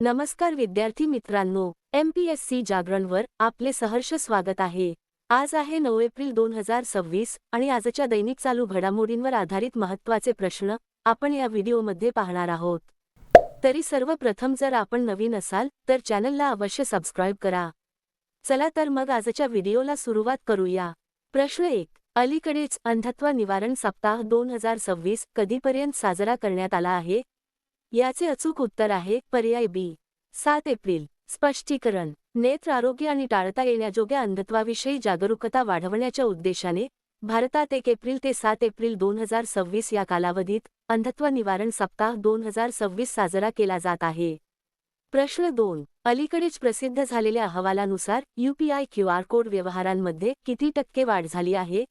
नमस्कार विद्यार्थी मित्रांनो, MPSC जागरणवर आपले सहर्ष स्वागत आहे। आज आहे 9 एप्रिल 2026 आणि आजच्या दैनिक चालू घडामोडींवर आधारित महत्त्वाचे प्रश्न आपण या व्हिडिओमध्ये पाहणार आहोत। तरी सर्वप्रथम जर आपण नवीन असाल तर चॅनलला अवश्य सबस्क्राइब करा। चला तर मग आजच्या व्हिडिओला सुरुवात करूया। प्रश्न 1, अलीकडेच अंधत्व निवारण सप्ताह 2026 कधीपर्यंत साजरा करण्यात आला आहे? याचे अचूक उत्तर आहे पर्याय बी, 7 एप्रिल। स्पष्टीकरण: नेत्र आरोग्य आणि टाळता येण्याजोग्या अंधत्वाविषयी जागरूकता वाढवण्याच्या उद्देशाने भारतात 1 एप्रिल ते 7 एप्रिल 2026 या कालावधीत अंधत्व निवारण सप्ताह 2026 साजरा केला जात आहे। प्रश्न 2, अलीकडेच प्रसिद्ध झालेल्या अहवालानुसार UPI QR कोड व्यवहारांमध्ये किती टक्के वाढ झाली आहे?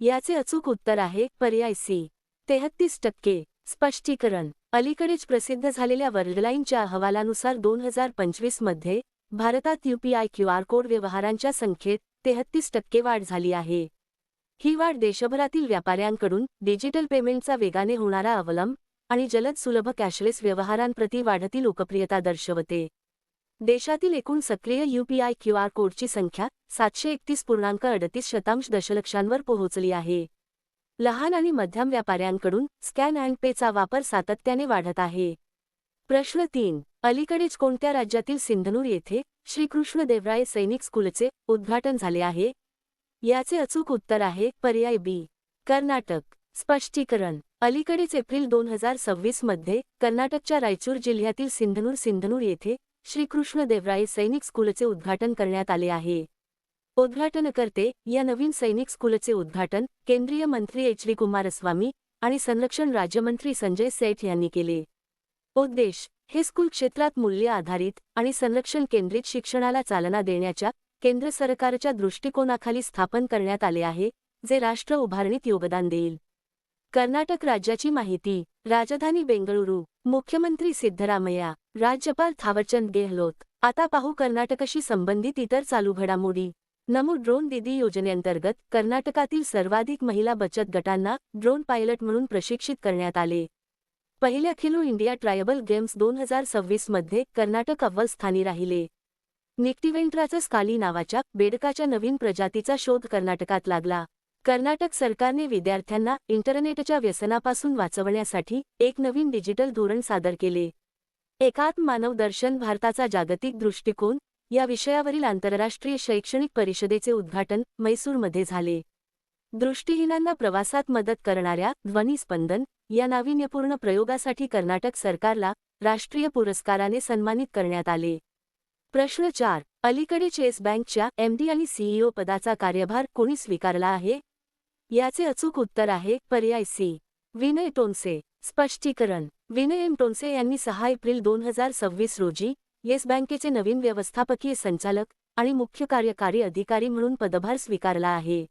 याचे अचूक उत्तर आहे पर्याय सी, 33%। स्पष्टीकरण: अलीकडेच प्रसिद्ध झालेल्या वर्ल्डलाइनच्या अहवालानुसार 2025 मध्ये भारतात UPI QR कोड व्यवहारांच्या संख्येत 33% वाढ झाली आहे। ही वाढ देशभरातील व्यापाऱ्यांकडून डिजिटल पेमेंटचा वेगाने होणारा अवलंब आणि जलद सुलभ कॅशलेस व्यवहारांप्रती वाढती लोकप्रियता दर्शवते। देशातील एकूण सक्रिय UPI QR कोडची संख्या 731.38 दशलक्षांवर पोहोचली आहे। लहान आणि मध्यम व्यापाऱ्यांकडून स्कॅन अँड पेचा वापर सातत्याने वाढत आहे। प्रश्न 3, अलीकडेच कोणत्या राज्यातील सिंधनूर येथे श्रीकृष्णदेवराय सैनिक स्कूलचे उद्घाटन झाले आहे? याचे अचूक उत्तर आहे पर्याय बी, कर्नाटक। स्पष्टीकरण: अलीकडेच एप्रिल 2026 मध्ये कर्नाटकच्या रायचूर जिल्ह्यातील सिंधनूर येथे श्रीकृष्णदेवराय सैनिक स्कूलचे उद्घाटन करण्यात आले आहे। उद्घाटनकर्ते या नवीन सैनिक स्कूलचे उद्घाटन केंद्रीय मंत्री HD कुमारस्वामी आणि संरक्षण राज्यमंत्री संजय सेठ यांनी केले। उद्देश: हे स्कूल क्षेत्रात मूल्य आधारित आणि संरक्षण केंद्रित शिक्षणाला चालना देण्याच्या केंद्र सरकारच्या दृष्टिकोनाखाली स्थापन करण्यात आले आहे, जे राष्ट्र उभारणीत योगदान देईल। कर्नाटक राज्याची माहिती: राजधानी बेंगळुरू, मुख्यमंत्री सिद्धरामय्या, राज्यपाल थावरचंद गेहलोत। आता पाहू कर्नाटकशी संबंधित इतर चालू घडामोडी। नमो ड्रोन दीदी योजनेअंतर्गत कर्नाटकातील सर्वाधिक महिला बचत गटांना ड्रोन पायलट म्हणून प्रशिक्षित करण्यात आले। पहिल्या खेलो इंडिया ट्रायबल गेम्स 2026 मध्ये कर्नाटक अव्वल स्थानी राहिले। निक्टिव्हेंट्राचस काली नावाच्या बेडकाच्या नवीन प्रजातीचा शोध कर्नाटकात लागला। कर्नाटक सरकारने विद्यार्थ्यांना इंटरनेटच्या व्यसनापासून वाचवण्यासाठी एक नवीन डिजिटल धोरण सादर केले। एकात्म मानव दर्शन भारताचा जागतिक दृष्टिकोन या विषयावरील आंतरराष्ट्रीय शैक्षणिक परिषदेचे उद्घाटन मैसूरमध्ये झाले। दृष्टिहीनांना प्रवासात मदत करणाऱ्या ध्वनिस्पंदन या नाविन्यपूर्ण प्रयोगासाठी कर्नाटक सरकारला राष्ट्रीय पुरस्काराने सन्मानित करण्यात आले। प्रश्न 4, अलीकडेच येस बँकच्या MD आणि CEO पदाचा कार्यभार कोणी स्वीकारला आहे? याचे अचूक उत्तर आहे पर्याय सी, विनय टोनसे। स्पष्टीकरण: विनय M टोनसे यांनी 6 एप्रिल 2026 रोजी येस बँकेचे नवीन व्यवस्थापकीय संचालक आणि मुख्य कार्यकारी अधिकारी म्हणून पदभार स्वीकारला आहे।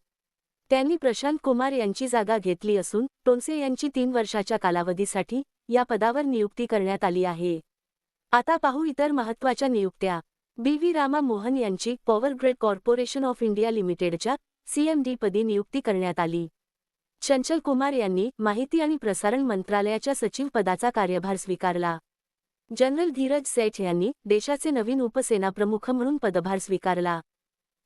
त्यांनी प्रशांत कुमार यांची जागा घेतली असून टोनसे यांची 3 वर्षाच्या कालावधीसाठी या पदावर नियुक्ती करण्यात आली आहे। आता पाहू इतर महत्त्वाच्या नियुक्त्या। BV रामा मोहन यांची power grid corporation of India लिमिटेडच्या CMD पदी नियुक्ती करण्यात आली। चंचल कुमार यांनी माहिती आणि प्रसारण मंत्रालयाच्या सचिव पदाचा कार्यभार स्वीकारला। जनरल धीरज सेठ यांनी देशाचे नवीन उपसेनाप्रमुख म्हणून पदभार स्वीकारला।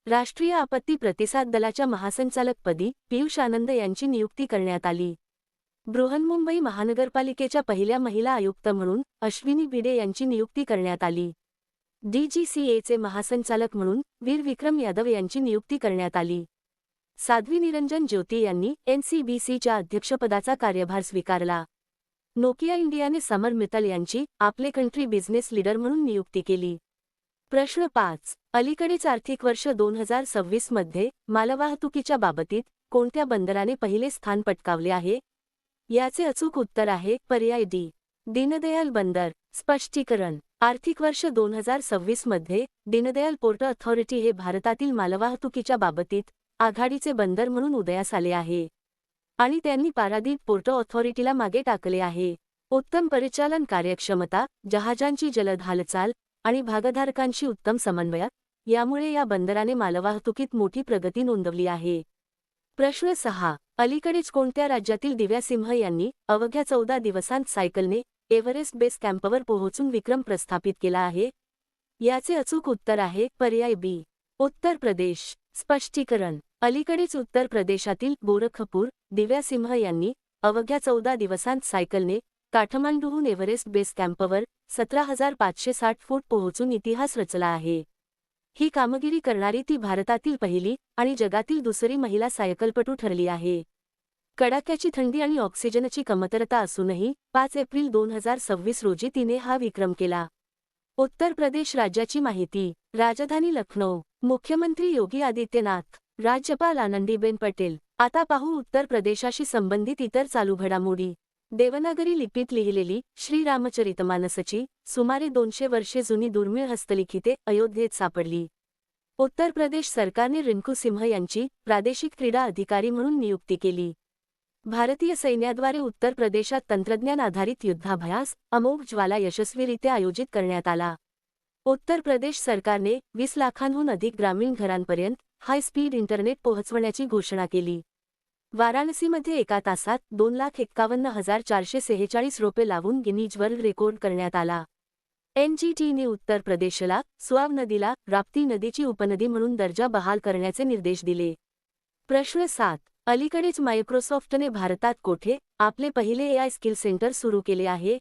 राष्ट्रीय आपत्ती प्रतिसाद दलाच्या महासंचालकपदी पियुष आनंद यांची नियुक्ती करण्यात आली। बृहन्मुंबई महानगरपालिकेच्या पहिल्या महिला आयुक्त म्हणून अश्विनी भिडे यांची नियुक्ती करण्यात आली। DGCAचे महासंचालक म्हणून वीर विक्रम यादव यांची नियुक्ती करण्यात आली। साध्वी निरंजन ज्योती यांनी NCBCच्या अध्यक्षपदाचा कार्यभार स्वीकारला। नोकिया इंडियाने समर मित्तल यांची आपले कंट्री बिझनेस लीडर म्हणून नियुक्ती केली। प्रश्न 5, अलीकडेच आर्थिक वर्ष 2026 मध्ये मालवाहतुकीच्या बाबतीत कोणत्या बंदराने पहिले स्थान पटकावले आहे? याचे अचूक उत्तर आहे पर्याय डी, दीनदयाल बंदर। स्पष्टीकरण: आर्थिक वर्ष 2026 मध्ये दीनदयाल पोर्ट अथॉरिटी हे भारतातील मालवाहतुकीच्या बाबतीत आघाडीचे बंदर म्हणून उदयास आले आहे आणि त्यांनी पारादीप पोर्ट ऑथॉरिटीला मागे टाकले आहे। उत्तम परिचालन कार्यक्षमता, जहाजांची जलद हालचाल आणि भागधारकांशी उत्तम समन्वय यामुळे या बंदराने मालवाहतुकीत मोठी प्रगती नोंदवली आहे। प्रश्न 6, अलीकडेच कोणत्या राज्यातील दिव्या सिंह यांनी अवघ्या 14 दिवसांत सायकलने एव्हरेस्ट बेस कॅम्पवर पोहोचून विक्रम प्रस्थापित केला आहे? याचे अचूक उत्तर आहे पर्याय बी. उत्तर प्रदेश. स्पष्टीकरण. अलीकडेच उत्तर प्रदेशातील गोरखपूर दिव्या सिंह यांनी अवघ्या 14 दिवसांत सायकलने काठमांडूहून एव्हरेस्ट बेस कॅम्पवर 17,560 फूट पोहोचून इतिहास रचला आहे. ही कामगिरी करणारी ती भारतातील पहिली आणि जगातील दुसरी महिला सायकलपटू ठरली आहे. कडाक्याची थंडी आणि ऑक्सिजनची कमतरता असूनही 5 एप्रिल 2026 रोजी तिने हा विक्रम केला. उत्तर प्रदेश राज्याची माहिती. राजधानी लखनौ. मुख्यमंत्री योगी आदित्यनाथ. राज्यपाल आनंदीबेन पटेल. आता पाहू उत्तर प्रदेशाशी संबंधित इतर चालू घडामोडी. देवनागरी लिपीत लिहिलेली श्रीरामचरितमानसची सुमारे 200 वर्षे जुनी दुर्मिळ हस्तलिखिते अयोध्येत सापडली. उत्तर प्रदेश सरकारने रिंकू सिंह यांची प्रादेशिक क्रीडा अधिकारी म्हणून नियुक्ती केली. भारतीय सैन्याद्वारे उत्तर प्रदेशात तंत्रज्ञान आधारित युद्धाभ्यास अमोघ ज्वाला यशस्वीरित्या आयोजित करण्यात आला. उत्तर प्रदेश सरकारने 20 लाखांहून अधिक ग्रामीण घरांपर्यंत हाय स्पीड इंटरनेट पोहोचवण्याची घोषणा केली. वाराणसीमध्ये एका तासात 2,51,446 रोपे लावून गिनीज वर्ल्ड रेकॉर्ड करण्यात आला. एनजीटीने उत्तर प्रदेशला स्वाव नदीला राप्ती नदीची उपनदी म्हणून दर्जा बहाल करण्याचे निर्देश दिले. प्रश्न 7. अलीकडेच मायक्रोसॉफ्टने भारतात कोठे आपले पहिले एआय स्किल सेंटर सुरू केले आहे?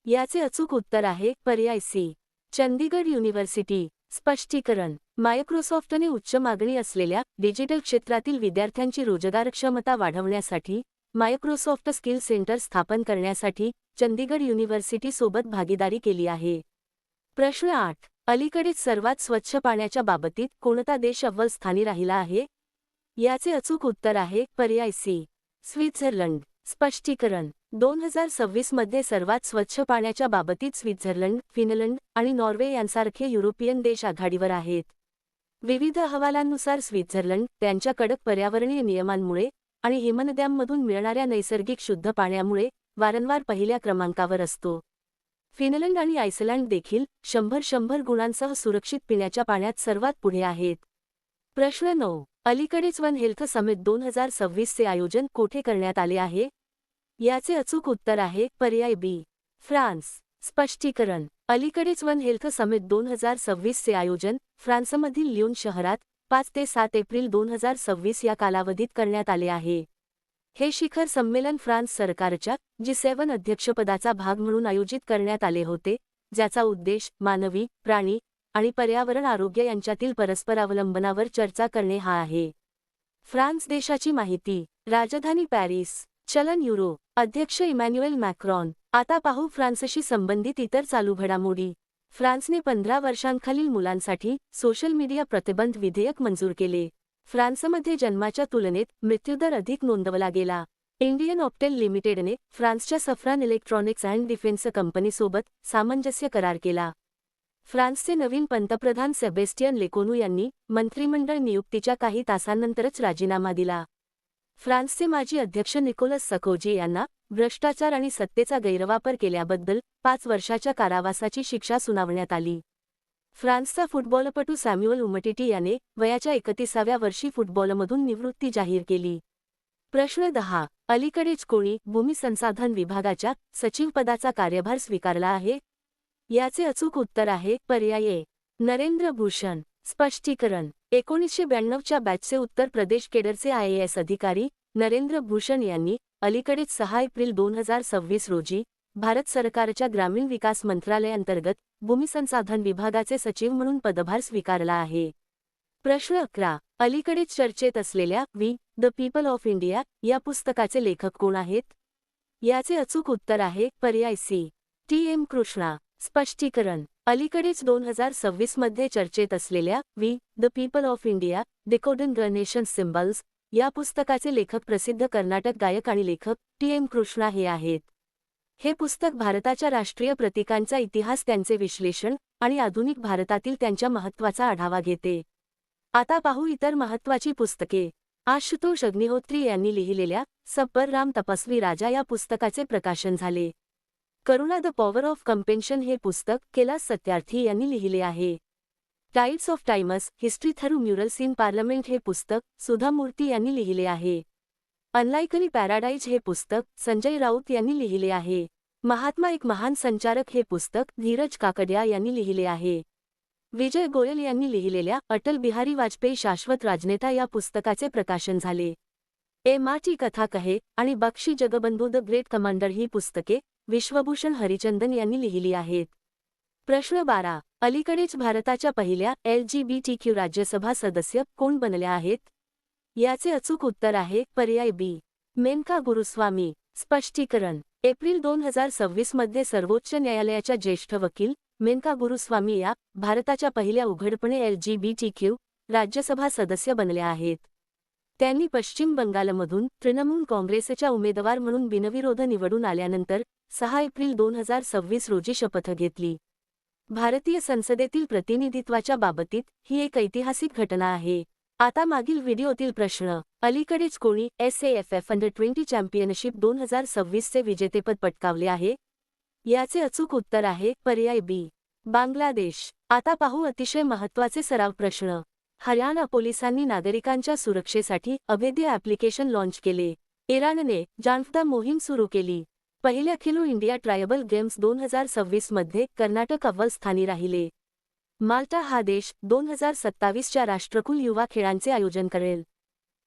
याचे अचूक उत्तर आहे पर्याय सी. चंदीगड युनिव्हर्सिटी. स्पष्टीकरण. मायक्रोसॉफ्टने उच्च मागणी असलेल्या डिजिटल क्षेत्रातील विद्यार्थ्यांची रोजगारक्षमता वाढवण्यासाठी मायक्रोसॉफ्ट स्किल सेंटर स्थापन करण्यासाठी चंदीगड युनिव्हर्सिटी सोबत भागीदारी केली आहे. प्रश्न 8. अलीकडेच सर्वात स्वच्छ पाण्याच्या बाबतीत कोणता देश अव्वल स्थानी राहिला आहे? याचे अचूक उत्तर आहे पर्याय सी. स्वित्झर्लंड. स्पष्टीकरण. 2026 मध्ये सर्वात स्वच्छ पाण्याच्या बाबतीत स्वित्झर्लंड, फिनलंड आणि नॉर्वे यांसारखे युरोपियन देश आघाडीवर आहेत. विविध अहवालांनुसार स्वित्झर्लंड त्यांच्या कडक पर्यावरणीय नियमांमुळे आणि हिमनद्यांमधून मिळणाऱ्या नैसर्गिक शुद्ध पाण्यामुळे वारंवार पहिल्या क्रमांकावर असतो. फिनलंड आणि आइसलँड देखील 100 गुणांसह सुरक्षित पिण्याच्या पाण्यात सर्वात पुढे आहेत. प्रश्न 9. अलीकडेच वन हेल्थ समिट 2026 चे आयोजन कोठे करण्यात आले आहे? याचे अचूक उत्तर आहे पर्याय बी. फ्रान्स. स्पष्टीकरण. अलीकडेच वन हेल्थ समिट 2026 चे आयोजन फ्रान्समधील ल्योन शहरात 5 ते 7 एप्रिल 2026 या कालावधीत करण्यात आले आहे. हे शिखर संमेलन फ्रान्स सरकारच्या G7 अध्यक्षपदाचा भाग म्हणून आयोजित करण्यात आले होते, ज्याचा उद्देश मानवी, प्राणी आणि पर्यावरण आरोग्य यांच्यातील परस्परावलंबनावर चर्चा करणे हा आहे. फ्रान्स देशाची माहिती. राजधानी पॅरिस. चलन युरो. अध्यक्ष इमॅन्युएल मॅक्रॉन. आता पाहू फ्रान्सशी संबंधित इतर चालू घडामोडी. फ्रान्सने 15 वर्षांखालील मुलांसाठी सोशल मीडिया प्रतिबंध विधेयक मंजूर केले. फ्रान्समध्ये जन्माच्या तुलनेत मृत्यूदर अधिक नोंदवला गेला. इंडियन ऑप्टेल लिमिटेडने फ्रान्सच्या सफ्रान इलेक्ट्रॉनिक्स अँड डिफेन्स कंपनीसोबत सामंजस्य करार केला. फ्रान्सचे नवीन पंतप्रधान सेबेस्टियन लेकोनू यांनी मंत्रिमंडळ नियुक्तीच्या काही तासांनंतरच राजीनामा दिला. फ्रान्सचे माजी अध्यक्ष निकोलस सर्कोजी यांना भ्रष्टाचार आणि सत्तेचा गैरवापर केल्याबद्दल 5 वर्षाच्या कारावासाची शिक्षा सुनावण्यात आली. फ्रान्सचा फुटबॉलपटू सॅम्युअल उमटिटी याने वयाच्या 31व्या वर्षी फुटबॉलमधून निवृत्ती जाहीर केली. प्रश्न 10. अलीकडेच कोणी भूमी संसाधन विभागाच्या सचिवपदाचा कार्यभार स्वीकारला आहे? याचे अचूक उत्तर आहे पर्याय ए. नरेंद्र भूषण. स्पष्टीकरण. 1992च्या बॅचचे उत्तर प्रदेश केडरचे IAS अधिकारी नरेंद्र भूषण यांनी अलीकडेच 6 एप्रिल 2026 रोजी भारत सरकारच्या ग्रामीण विकास मंत्रालयाअंतर्गत भूमी संसाधन विभागाचे सचिव म्हणून पदभार स्वीकारला आहे. प्रश्न 11. अलीकडेच चर्चेत असलेल्या we the people of India या पुस्तकाचे लेखक कोण आहेत? याचे अचूक उत्तर आहे पर्याय सी. TM कृष्णा. स्पष्टीकरण. अलीकडेच 2026 मध्ये चर्चेत असलेल्या we the people of India decoding the nation's symbols या पुस्तकाचे लेखक प्रसिद्ध कर्नाटक गायक आणि लेखक TM कृष्णा हे आहेत. हे पुस्तक भारताच्या राष्ट्रीय प्रतीकांचा इतिहास, त्यांचे विश्लेषण आणि आधुनिक भारतातील त्यांच्या महत्त्वाचा आढावा घेते. आता पाहू इतर महत्त्वाची पुस्तके. आशुतोष अग्निहोत्री यांनी लिहिलेल्या सब्बर राम तपस्वी राजा या पुस्तकाचे प्रकाशन झाले. करुणा द पॉवर ऑफ कंपेन्शन हे पुस्तक कैलास सत्यार्थी यांनी लिहिले आहे. Tides of times history through murals in parliament हे पुस्तक सुधा मूर्ती यांनी लिहिले आहे. अनलाइकली पॅराडाइज हे पुस्तक संजय राऊत यांनी लिहिले आहे. महात्मा एक महान संचारक हे पुस्तक धीरज काकडिया यांनी लिहिले आहे. विजय गोयल यांनी लिहिलेल्या अटल बिहारी वाजपेयी शाश्वत राजनेता या पुस्तकाचे प्रकाशन झाले. ए माटी कथा कहे आणि बक्षी जगबंधू द ग्रेट कमांडर ही पुस्तके विश्वभूषण हरिचंदन यांनी लिहिली आहेत. प्रश्न 12. अलीकडेच भारताच्या पहिल्या LGBTQ राज्यसभा सदस्य कोण बनल्या आहेत? याचे अचूक उत्तर आहे पर्याय बी. मेनका गुरुस्वामी. स्पष्टीकरण. एप्रिल 2026 मध्ये सर्वोच्च न्यायालयाच्या ज्येष्ठ वकील मेनका गुरुस्वामी या भारताच्या पहिल्या उघडपणे LGBTQ राज्यसभा सदस्य बनल्या आहेत. त्यांनी पश्चिम बंगालमधून तृणमूल काँग्रेसच्या उमेदवार म्हणून बिनविरोध निवडून आल्यानंतर 6 एप्रिल 2026 रोजी शपथ घेतली. भारतीय संसदेतील प्रतिनिधित्वाच्या बाबतीत ही एक ऐतिहासिक घटना आहे. आता मागील व्हिडिओतील प्रश्न. अलीकडेच कोणी SAFF अंडर-20 चॅम्पियनशिप 2026 चे विजेतेपद पटकावले आहे? याचे अचूक उत्तर आहे पर्याय बी. बांगलादेश. आता पाहू अतिशय महत्त्वाचे सराव प्रश्न. हरियाणा पोलिसांनी नागरिकांच्या सुरक्षेसाठी अभेद्य ॲप्लिकेशन लॉन्च केले. इराणने जाणता मोहीम सुरू केली. पहिल्या खेलो इंडिया ट्रायबल गेम्स 2026 मध्ये कर्नाटक अव्वल स्थानी राहिले. माल्टा हा देश 2027 च्या राष्ट्रकुल युवा खेळांचे आयोजन करेल.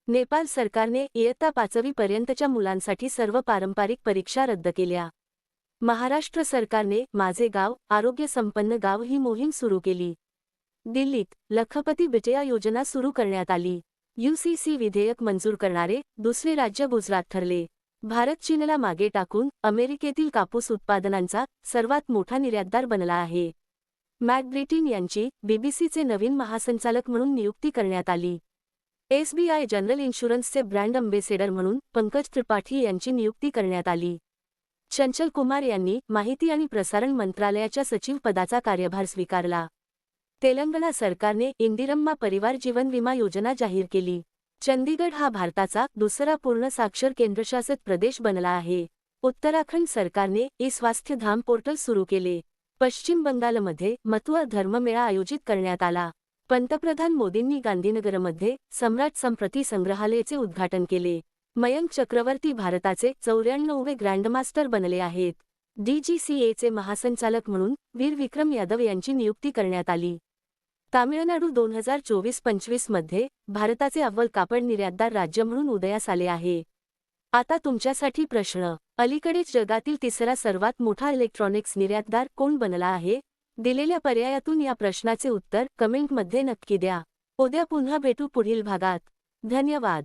नेपाळ सरकारने इयत्ता 5वी पर्यंतच्या मुलांसाठी सर्व पारंपरिक परीक्षा रद्द केल्या. महाराष्ट्र सरकारने माझे गाव आरोग्य संपन्न गाव ही मोहीम सुरू केली. दिल्लीत लखपती बिटिया योजना सुरू करण्यात आली. UCC विधेयक मंजूर करणारे दुसरे राज्य गुजरात ठरले. भारत चीनला मागे टाकून अमेरिकेतील कापूस उत्पादनांचा सर्वात मोठा निर्यातदार बनला आहे. मॅकग्रिटीन यांची BBCचे नवीन महासंचालक म्हणून नियुक्ती करण्यात आली. SBI जनरल इन्शुरन्सचे ब्रँड अम्बेसेडर म्हणून पंकज त्रिपाठी यांची नियुक्ती करण्यात आली. चंचल कुमार यांनी माहिती आणि प्रसारण मंत्रालयाच्या सचिव पदाचा कार्यभार स्वीकारला. तेलंगणा सरकारने इंदिरम्मा परिवार जीवन विमा योजना जाहीर केली. चंदीगड हा भारताचा दुसरा पूर्ण साक्षर केंद्रशासित प्रदेश बनला आहे. उत्तराखंड सरकारने स्वास्थ्य धाम पोर्टल सुरू केले. पश्चिम बंगालमध्ये मथुआ धर्ममेळा आयोजित करण्यात आला. पंतप्रधान मोदींनी गांधीनगरमध्ये सम्राट संप्रती संग्रहालयाचे उद्घाटन केले. मयंक चक्रवर्ती भारताचे 94वे ग्रँडमास्टर बनले आहेत. DGCAचे महासंचालक म्हणून वीर विक्रम यादव यांची नियुक्ती करण्यात आली. तामिळनाडू 2024-25 मध्ये भारताचे अव्वल कापड निर्यातदार राज्य म्हणून उदयास आले आहे. आता तुमच्यासाठी प्रश्न. अलीकडेच जगातील तिसरा सर्वात मोठा इलेक्ट्रॉनिक्स निर्यातदार कोण बनला आहे? दिलेल्या पर्यायातून या प्रश्नाचे उत्तर कमेंटमध्ये नक्की द्या. उद्या पुन्हा भेटू पुढील भागात. धन्यवाद.